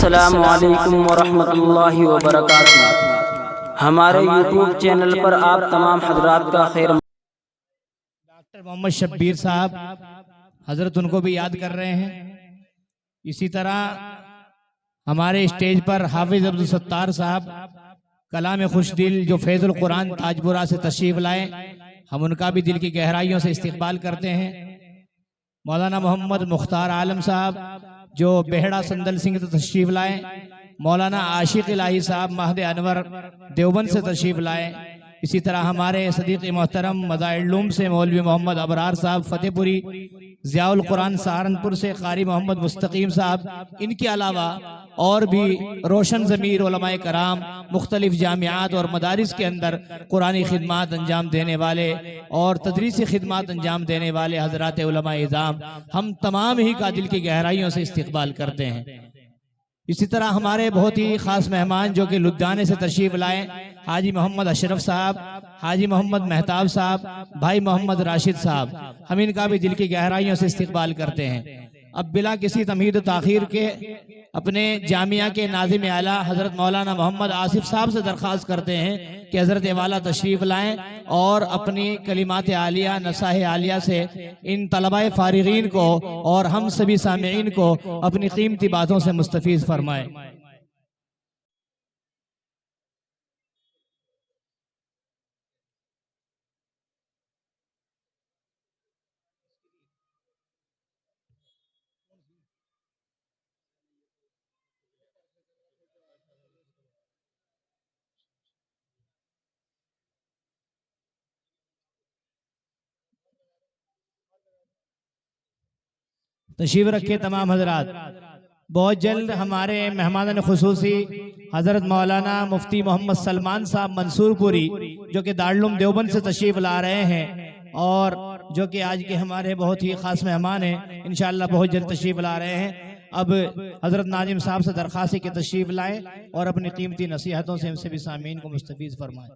अस्सलामु अलैकुम वरहमतुल्लाहि वबरकातुहू। हमारे यूट्यूब चैनल पर आप तमाम हजरात का खैर। डॉक्टर मोहम्मद शब्बीर साहब हजरत उनको भी याद कर रहे हैं। इसी तरह हमारे स्टेज पर हाफिज अब्दुल सत्तार साहब कलाम खुशदिल जो फैजुल कुरान ताजपुरा से तशरीफ लाए, हम उनका भी दिल की गहराइयों से इस्तकबाल करते हैं। मौलाना मोहम्मद मुख्तार आलम साहब जो बेहड़ा संदल सिंह से तशरीफ लाए, मौलाना आशिक इलाही साहब महद अनवर देवबंद से तशरीफ लाए। इसी तरह हमारे सदीक मोहतरम मज़ाइल से मौलवी मोहम्मद अबरार साहब फतेहपुरी, ज़ियाउल कुरान सहारनपुर से कारी मोहम्मद मुस्तकीम साहब, इनके अलावा और भी रोशन ज़मीर उलमाए कराम मुख्तलिफ जामियात और मदारिस के अंदर कुरानी खिदमात अंजाम देने वाले और तदरीसी खिदमात अंजाम देने वाले हजरात उलमाए इज़ाम, हम तमाम ही का दिल की गहराइयों से इस्तकबाल करते हैं। इसी तरह हमारे बहुत ही खास मेहमान जो कि लुधियाने से तशरीफ लाए, हाजी मोहम्मद अशरफ साहब, हाजी मोहम्मद मेहताब साहब, भाई मोहम्मद राशिद साहब, हम इनका भी दिल की गहराइयों से इस्तकबाल करते हैं। अब बिला किसी तमहीद ताखीर के अपने जामिया के नाज़िम आला हज़रत मौलाना मोहम्मद आसिफ साहब से दरख्वास्त करते हैं कि हज़रत वाला तशरीफ़ लाएं और अपनी कलिमात आलिया नसाह आलिया से इन तलबाए फारिगीन को और हम सभी सामीईन को अपनी कीमती बातों से मुस्तफ़ीज़ फरमाएं। तशरीफ रखे तमाम हजरात। बहुत जल्द हमारे मेहमान खुसूसी हजरत मौलाना मुफ्ती मोहम्मद सलमान साहब मंसूरपुरी जो कि दारुल देवबंद से तशरीफ ला रहे हैं और जो कि आज के हमारे बहुत ही खास मेहमान हैं, इंशाअल्लाह बहुत जल्द तशरीफ ला रहे हैं। अब हजरत नाजिम साहब से दरख्वास्त के तशरीफ लाएं और अपनी कीमती नसीहतों से हमसे भी सामीन को मुस्तफीज फरमाएं।